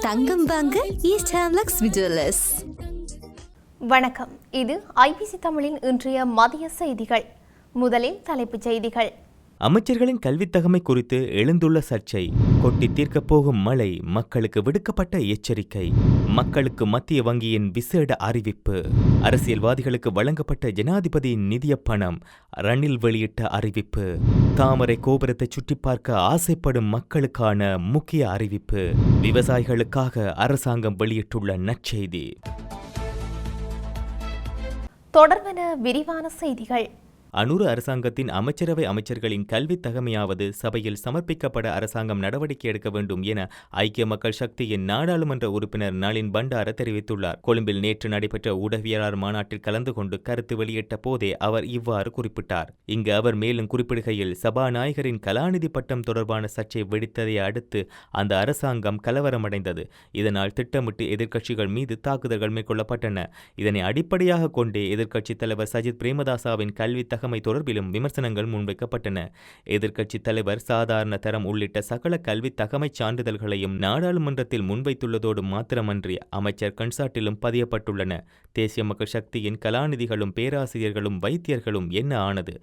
தங்கம் வாங்க ஈஸ்ட் ஹேம்லக்ஸ் விஜுவலர்ஸ். வணக்கம். இது ஐபிசி தமிழின் இன்றைய மதிய செய்திகள். முதலில் தலைப்புச் செய்திகள். அமைச்சர்களின் கல்வித் தகமை குறித்து எழுந்துள்ள சர்ச்சை, கொட்டி தீர்க்கப் போகும் மழை, மக்களுக்கு விடுக்கப்பட்ட எச்சரிக்கை, மக்களுக்கு மத்திய வங்கியின் விசேட அறிவிப்பு, அரசியல்வாதிகளுக்கு வழங்கப்பட்ட ஜனாதிபதியின் நிதிய பணம், ரணில் வெளியிட்ட அறிவிப்பு, தாமரை கோபுரத்தை சுற்றி பார்க்க ஆசைப்படும் மக்களுக்கான முக்கிய அறிவிப்பு, விவசாயிகளுக்காக அரசாங்கம் வெளியிட்டுள்ள நற்செய்தி. தொடர்பென விரிவான செய்திகள். அனுர அரசாங்கத்தின் அமைச்சரவை அமைச்சர்களின் கல்வித் தகமையாவது சபையில் சமர்ப்பிக்கப்பட அரசாங்கம் நடவடிக்கை எடுக்க வேண்டும் என ஐக்கிய மக்கள் சக்தியின் நாடாளுமன்ற உறுப்பினர் நளின் பண்டார தெரிவித்துள்ளார். கொழும்பில் நேற்று நடைபெற்ற ஊடகவியலாளர் மாநாட்டில் கலந்து கொண்டு கருத்து வெளியிட்ட போதே அவர் இவ்வாறு குறிப்பிட்டார். இங்கு அவர் மேலும் குறிப்பிடுகையில், சபாநாயகரின் கலாநிதி பட்டம் தொடர்பான சர்ச்சை வெடித்ததை அடுத்து அந்த அரசாங்கம் கலவரமடைந்தது. இதனால் திட்டமிட்டு எதிர்க்கட்சிகள் மீது தாக்குதல்கள் மேற்கொள்ளப்பட்டன. இதனை அடிப்படையாக கொண்டே எதிர்க்கட்சித் தலைவர் சஜித் பிரேமதாசவின் கல்வி தகமை தொடர்பிலும் விமர்சனங்கள் முன்வைக்கப்பட்டன. எதிர்க்கட்சித் தலைவர் சாதாரண தரம் உள்ளிட்ட சகல கல்வி தகமை சான்றிதழ்களையும் நாடாளுமன்றத்தில் முன்வைத்துள்ளதோடு மாத்திரமன்றி அமைச்சர் கன்சாட்டிலும் பதியப்பட்டுள்ளன. தேசிய மக்கள் சக்தியின் கலாநிதிகளும் பேராசிரியர்களும் வைத்தியர்களும் என்ன ஆனது?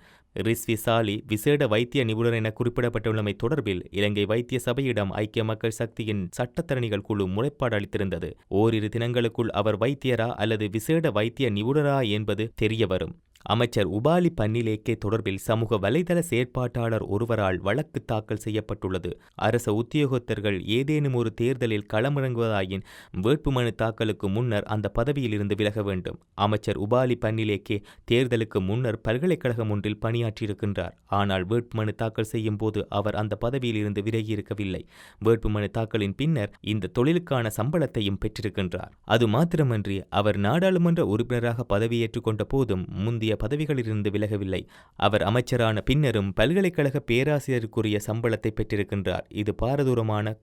ரிஸ்வி சாலி விசேட வைத்திய நிபுணர் என குறிப்பிடப்பட்டுள்ளமை தொடர்பில் இலங்கை வைத்திய சபையிடம் ஐக்கிய மக்கள் சக்தியின் சட்டத்தரணிகள் குழு முறைப்பாடு அளித்திருந்தது. ஓரிரு தினங்களுக்குள் அவர் வைத்தியரா அல்லது விசேட வைத்திய நிபுணரா என்பது தெரியவரும். அமைச்சர் உபாலி பன்னிலேக்கே தொடர்பில் சமூக வலைதள செயற்பாட்டாளர் ஒருவரால் வழக்கு தாக்கல் செய்யப்பட்டுள்ளது. அரச உத்தியோகத்தர்கள் ஏதேனும் ஒரு தேர்தலில் களமிறங்குவதாயின் வேட்புமனு தாக்கலுக்கு முன்னர் அந்த பதவியில் இருந்து விலக வேண்டும். அமைச்சர் உபாலி பன்னிலேக்கே தேர்தலுக்கு முன்னர் பல்கலைக்கழகம் ஒன்றில் பணியாற்றியிருக்கின்றார். ஆனால் வேட்புமனு தாக்கல் செய்யும் போது அவர் அந்த பதவியில் இருந்து விலகியிருக்கவில்லை. வேட்புமனு தாக்கலின் பின்னர் இந்த தொழிலுக்கான சம்பளத்தையும் பெற்றிருக்கின்றார். அது மாத்திரமன்றி அவர் நாடாளுமன்ற உறுப்பினராக பதவியேற்றுக் கொண்ட போதும் முந்தைய பதவிகளிலிருந்து விலகவில்லை. அவர் அமைச்சரான பின்னரும் பல்கலைக்கழக பேராசிரியருக்குரிய சம்பளத்தை பெற்றிருக்கின்றார். இது பாரதூரமான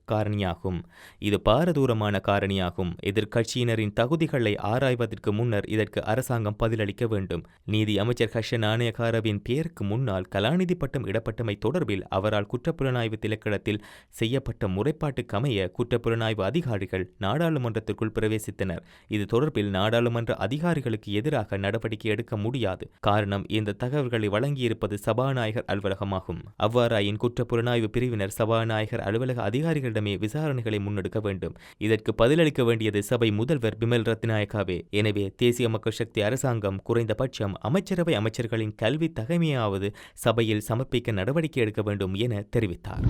காரணியாகும். எதிர்க்கட்சியினரின் தகுதிகளை ஆராய்வதற்கு முன்னர் இதற்கு அரசாங்கம் பதிலளிக்க வேண்டும். நீதி அமைச்சர் ஹர்ஷ நாணயக்காரவின் பெயருக்கு முன்னால் கலாநிதி பட்டம் இடப்பட்டமை தொடர்பில் அவரால் குற்றப்புலனாய்வு திணைக்களத்தில் செய்யப்பட்ட முறைப்பாட்டுக்கமைய குற்றப்புலனாய்வு அதிகாரிகள் நாடாளுமன்றத்திற்குள் பிரவேசித்தனர். இது தொடர்பில் நாடாளுமன்ற அதிகாரிகளுக்கு எதிராக நடவடிக்கை எடுக்க முடியாது. காரணம், இந்த தகவல்களை வழங்கியிருப்பது சபாநாயகர் அலுவலகமாகும். அவ்வாறாயின் குற்றப்புலனாய்வு பிரிவினர் சபாநாயகர் அலுவலக அதிகாரிகளிடமே விசாரணைகளை முன்னெடுக்க வேண்டும். இதற்கு பதிலளிக்க வேண்டியது சபை முதல்வர் பிமல் ரத்நாயக்காவே. எனவே தேசிய மக்கள் சக்தி அரசாங்கம் குறைந்தபட்சம் அமைச்சரவை அமைச்சர்களின் கல்வி தகமையாவது சபையில் சமர்ப்பிக்க நடவடிக்கை எடுக்க வேண்டும் என தெரிவித்தார்.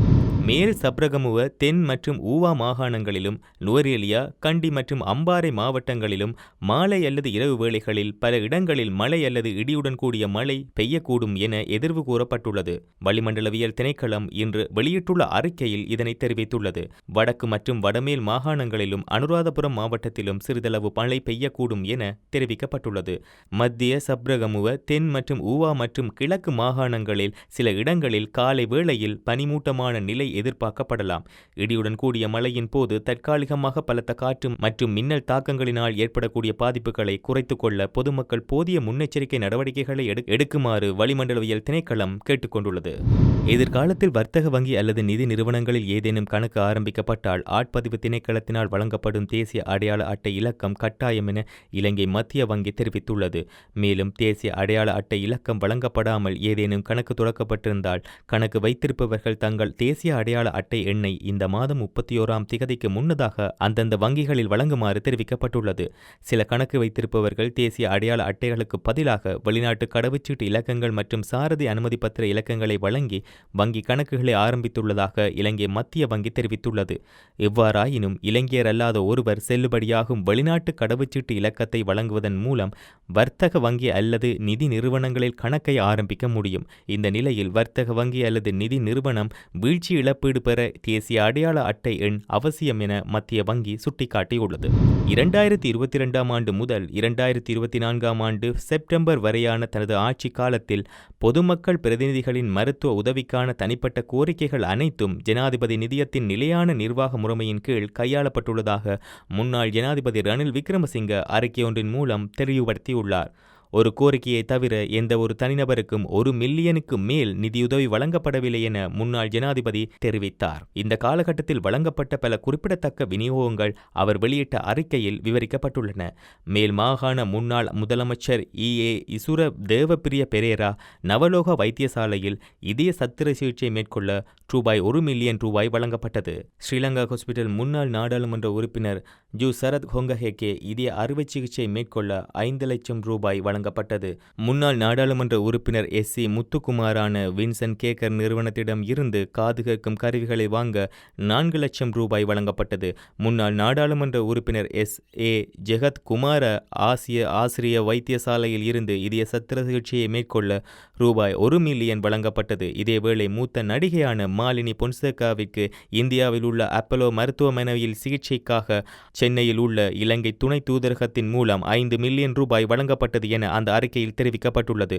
மேல் சப்ரகமுவ, தென் மற்றும் ஊவா மாகாணங்களிலும் நுவரேலியா, கண்டி மற்றும் அம்பாறை மாவட்டங்களிலும் மாலை அல்லது இரவு வேளைகளில் பல இடங்களில் மழை அல்லது இடியுடன் கூடிய மழை பெய்யக்கூடும் என எதிர்வு கூறப்பட்டுள்ளது. வளிமண்டலவியல் திணைக்களம் இன்று வெளியிட்டுள்ள அறிக்கையில் இதனை தெரிவித்துள்ளது. வடக்கு மற்றும் வடமேல் மாகாணங்களிலும் அனுராதபுரம் மாவட்டத்திலும் சிறிதளவு மழை பெய்யக்கூடும் என தெரிவிக்கப்பட்டுள்ளது. மத்திய சப்ரகமுவ, தென் மற்றும் ஊவா மற்றும் கிழக்கு மாகாணங்களில் சில இடங்களில் காலை வேளையில் பனிமூட்டமான நிலை எதிர்பார்க்கப்படலாம். இடியுடன் கூடிய மழையின் போது தற்காலிகமாக பலத்த காற்று மற்றும் மின்னல் தாக்கங்களினால் ஏற்படக்கூடிய பாதிப்புகளை குறைத்துக் கொள்ள பொதுமக்கள் போதிய முன்னெச்சரிக்கை நடவடிக்கைகளை எடுக்குமாறு வளிமண்டலவியல் திணைக்களம் கேட்டுக்கொண்டுள்ளது. எதிர்காலத்தில் வர்த்தக வங்கி அல்லது நிதி நிறுவனங்களில் ஏதேனும் கணக்கு ஆரம்பிக்கப்பட்டால் ஆட்பதிவு திணைக்களத்தினால் வழங்கப்படும் தேசிய அடையாள அட்டை இலக்கம் கட்டாயம் என இலங்கை மத்திய வங்கி தெரிவித்துள்ளது. மேலும் தேசிய அடையாள அட்டை இலக்கம் வழங்கப்படாமல் ஏதேனும் கணக்கு தொடக்கப்பட்டிருந்தால் கணக்கு வைத்திருப்பவர்கள் தங்கள் தேசிய அடையாள அட்டை எண்ணை இந்த மாதம் 31ஆம் திகதிக்கு முன்னதாக அந்தந்த வங்கிகளில் வழங்குமாறு தெரிவிக்கப்பட்டுள்ளது. சில கணக்கு வைத்திருப்பவர்கள் தேசிய அடையாள அட்டைகளுக்கு பதிலாக வெளிநாட்டு கடவுச்சீட்டு இலக்கங்கள் மற்றும் சாரதி அனுமதி பத்திர இலக்கங்களை வழங்கி வங்கி கணக்குகளை ஆரம்பித்துள்ளதாக இலங்கை மத்திய வங்கி தெரிவித்துள்ளது. எவ்வாறாயினும் இலங்கையர் அல்லாத ஒருவர் செல்லுபடியாகும் வெளிநாட்டு கடவுச்சீட்டு இலக்கத்தை வழங்குவதன் மூலம் வர்த்தக வங்கி அல்லது நிதி நிறுவனங்களில் கணக்கை ஆரம்பிக்க முடியும். இந்த நிலையில் வர்த்தக வங்கி அல்லது நிதி நிறுவனம் வீழ்ச்சி இழப்பீடு பெற தேசிய அடையாள அட்டை எண் அவசியம் என மத்திய வங்கி சுட்டிக்காட்டியுள்ளது. 2022ஆம் ஆண்டு முதல் 2024ஆம் ஆண்டு செப்டம்பர் வரையான தனது ஆட்சி காலத்தில் பொதுமக்கள் பிரதிநிதிகளின் மருத்துவ உதவிக்கான தனிப்பட்ட கோரிக்கைகள் அனைத்தும் ஜனாதிபதி நிதியத்தின் நிலையான நிர்வாக முறைமையின் கீழ் கையாளப்பட்டுள்ளதாக முன்னாள் ஜனாதிபதி ரணில் விக்ரமசிங்க அறிக்கையொன்றின் மூலம் தெளிவுபடுத்தியுள்ளார். ஒரு கோரிக்கையை தவிர எந்த ஒரு தனிநபருக்கும் 1 மில்லியனுக்கு மேல் நிதியுதவி வழங்கப்படவில்லை என முன்னாள் ஜனாதிபதி தெரிவித்தார். இந்த காலகட்டத்தில் வழங்கப்பட்ட பல குறிப்பிடத்தக்க விநியோகங்கள் அவர் வெளியிட்ட அறிக்கையில் விவரிக்கப்பட்டுள்ளன. மேல் மாகாண முன்னாள் முதலமைச்சர் E.A. இசுர தேவப்பிரிய பெரேரா நவலோக வைத்தியசாலையில் இதய சத்திர சிகிச்சை மேற்கொள்ள ரூபாய் 1 மில்லியன் வழங்கப்பட்டது. ஸ்ரீலங்கா ஹாஸ்பிட்டல் முன்னாள் நாடாளுமன்ற உறுப்பினர் ஜூ சரத் ஹொங்கஹேக்கே இதய அறுவை சிகிச்சை மேற்கொள்ள 5 லட்சம் ரூபாய் வழங்கப்பட்டது. முன்னாள் நாடாளுமன்ற உறுப்பினர் S.C. முத்துக்குமாரான வின்சென்ட் கேக்கர் நிறுவனத்திடம் இருந்து காது கேட்கும் கருவிகளை வாங்க 4 லட்சம் ரூபாய் வழங்கப்பட்டது. முன்னாள் நாடாளுமன்ற உறுப்பினர் S.A. ஜெகத் குமார ஆசிரிய வைத்தியசாலையில் இருந்து இதய சத்திர சிகிச்சையை மேற்கொள்ள ரூபாய் 1 மில்லியன் வழங்கப்பட்டது. இதேவேளை மூத்த நடிகையான மாலினி பொன்சேகாவிற்கு இந்தியாவில் உள்ள அப்பலோ மருத்துவமனையில் சிகிச்சைக்காக சென்னையில் உள்ள இலங்கை துணை தூதரகத்தின் மூலம் 5 மில்லியன் ரூபாய் வழங்கப்பட்டது என அந்த அறிக்கையில் தெரிவிக்கப்பட்டுள்ளது.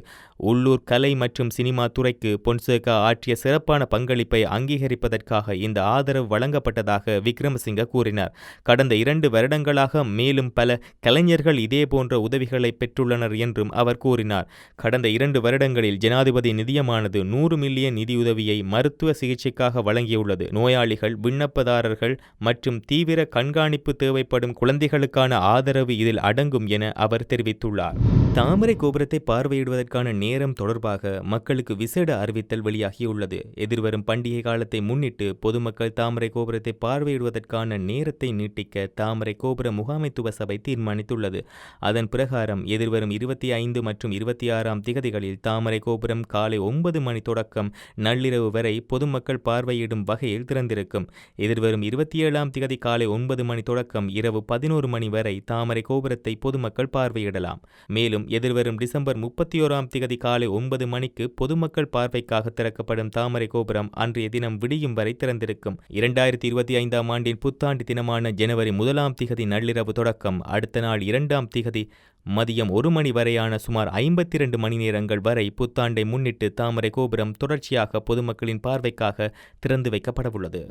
உள்ளூர் கலை மற்றும் சினிமா துறைக்கு பொன்சேகா ஆற்றிய சிறப்பான பங்களிப்பை அங்கீகரிப்பதற்காக இந்த ஆதரவு வழங்கப்பட்டதாக விக்ரமசிங்க கூறினார். கடந்த 2 வருடங்களாக மேலும் பல கலைஞர்கள் இதேபோன்ற உதவிகளை பெற்றுள்ளனர் என்றும் அவர் கூறினார். கடந்த 2 வருடங்களில் ஜனாதிபதி நிதியமானது 100 மில்லியன் நிதியுதவியை மருத்துவ சிகிச்சைக்காக வழங்கியுள்ளது. நோயாளிகள், விண்ணப்பதாரர்கள் மற்றும் தீவிர கண்காணிப்பு தேவைப்படும் குழந்தைகளுக்கான ஆதரவு இதில் அடங்கும் என அவர் தெரிவித்துள்ளார். தாமரை கோபுரத்தை பார்வையிடுவதற்கான நேரம் தொடர்பாக மக்களுக்கு விசேட அறிவித்தல் வெளியாகியுள்ளது. எதிர்வரும் பண்டிகை காலத்தை முன்னிட்டு பொதுமக்கள் தாமரை கோபுரத்தை பார்வையிடுவதற்கான நேரத்தை நீட்டிக்க தாமரை கோபுர முகாமைத்துவ சபை தீர்மானித்துள்ளது. அதன் பிரகாரம் எதிர்வரும் 25 மற்றும் 26ஆம் திகதிகளில் தாமரை கோபுரம் காலை 9 மணி தொடக்கம் நள்ளிரவு வரை பொதுமக்கள் பார்வையிடும் வகையில் திறந்திருக்கும். எதிர்வரும் 27ஆம் திகதி காலை 9 மணி தொடக்கம் இரவு 11 மணி வரை தாமரை கோபுரத்தை பொதுமக்கள் பார்வையிடலாம். மேலும் எதிர்வரும் டிசம்பர் 31ஆம் திகதி காலை 9 மணிக்கு பொதுமக்கள் பார்வைக்காக திறக்கப்படும் தாமரை கோபுரம் அன்றைய தினம் விடியும் வரை திறந்திருக்கும். 2025ஆம் ஆண்டின் புத்தாண்டு தினமான ஜனவரி 1ஆம் திகதி நள்ளிரவு தொடக்கம் அடுத்த நாள் 2ஆம் திகதி மதியம் 1 மணி வரையான சுமார் 52 மணி நேரங்கள் வரை புத்தாண்டை முன்னிட்டு தாமரை கோபுரம் தொடர்ச்சியாக பொதுமக்களின் பார்வைக்காக திறந்து வைக்கப்படவுள்ளது.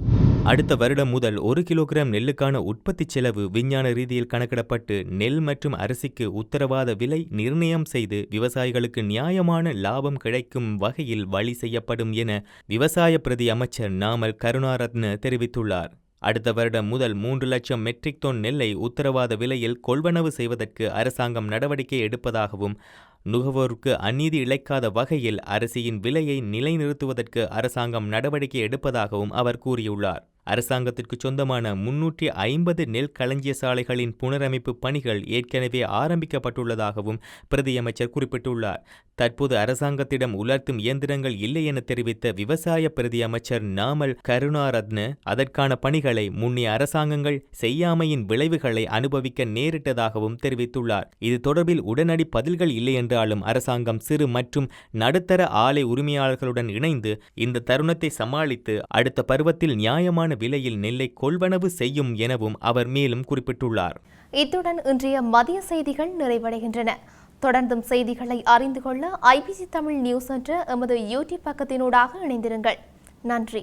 அடுத்த வருடம் முதல் 1 கிலோகிராம் நெல்லுக்கான உற்பத்தி செலவு விஞ்ஞான ரீதியில் கணக்கிடப்பட்டு நெல் மற்றும் அரிசிக்கு உத்தரவாத விலை நிர்ணயம் செய்து விவசாயிகளுக்கு நியாயமான லாபம் கிடைக்கும் வகையில் வழி செய்யப்படும் என விவசாய பிரதி அமைச்சர் நாமல் கருணாரத்ன தெரிவித்துள்ளார். அடுத்த வருடம் முதல் 3 லட்சம் மெட்ரிக் டன் நெல்லை உத்தரவாத விலையில் கொள்வனவு செய்வதற்கு அரசாங்கம் நடவடிக்கை எடுப்பதாகவும், நுகர்வோருக்கு அநீதி இழைக்காத வகையில் அரிசியின் விலையை நிலைநிறுத்துவதற்கு அரசாங்கம் நடவடிக்கை எடுப்பதாகவும் அவர் கூறியுள்ளார். அரசாங்கத்திற்கு சொந்தமான 350 நெல் களஞ்சிய சாலைகளின் புனரமைப்பு பணிகள் ஏற்கனவே ஆரம்பிக்கப்பட்டுள்ளதாகவும் பிரதியமைச்சர் குறிப்பிட்டுள்ளார். தற்போது அரசாங்கத்திடம் உலர்த்தும் இயந்திரங்கள் இல்லை என தெரிவித்த விவசாய பிரதியமைச்சர் நாமல் கருணாரத்ன அதற்கான பணிகளை முன்னைய அரசாங்கங்கள் செய்யாமையின் விளைவுகளை அனுபவிக்க நேரிட்டதாகவும் தெரிவித்துள்ளார். இது தொடர்பில் உடனடி பதில்கள் இல்லை என்றாலும் அரசாங்கம் சிறு மற்றும் நடுத்தர ஆலை உரிமையாளர்களுடன் இணைந்து இந்த தருணத்தை சமாளித்து அடுத்த பருவத்தில் நியாயமான விலையில் நெல்லை கொள்வனவு செய்யும் எனவும் அவர் மேலும் குறிப்பிட்டுள்ளார். இத்துடன் இன்றைய மதிய செய்திகள் நிறைவடைகின்றன. தொடர்ந்தும் செய்திகளை அறிந்து கொள்ள IBC தமிழ் நியூஸ் என்ற எமது யூடியூப் பக்கத்தினூடாக இணைந்திருங்கள். நன்றி.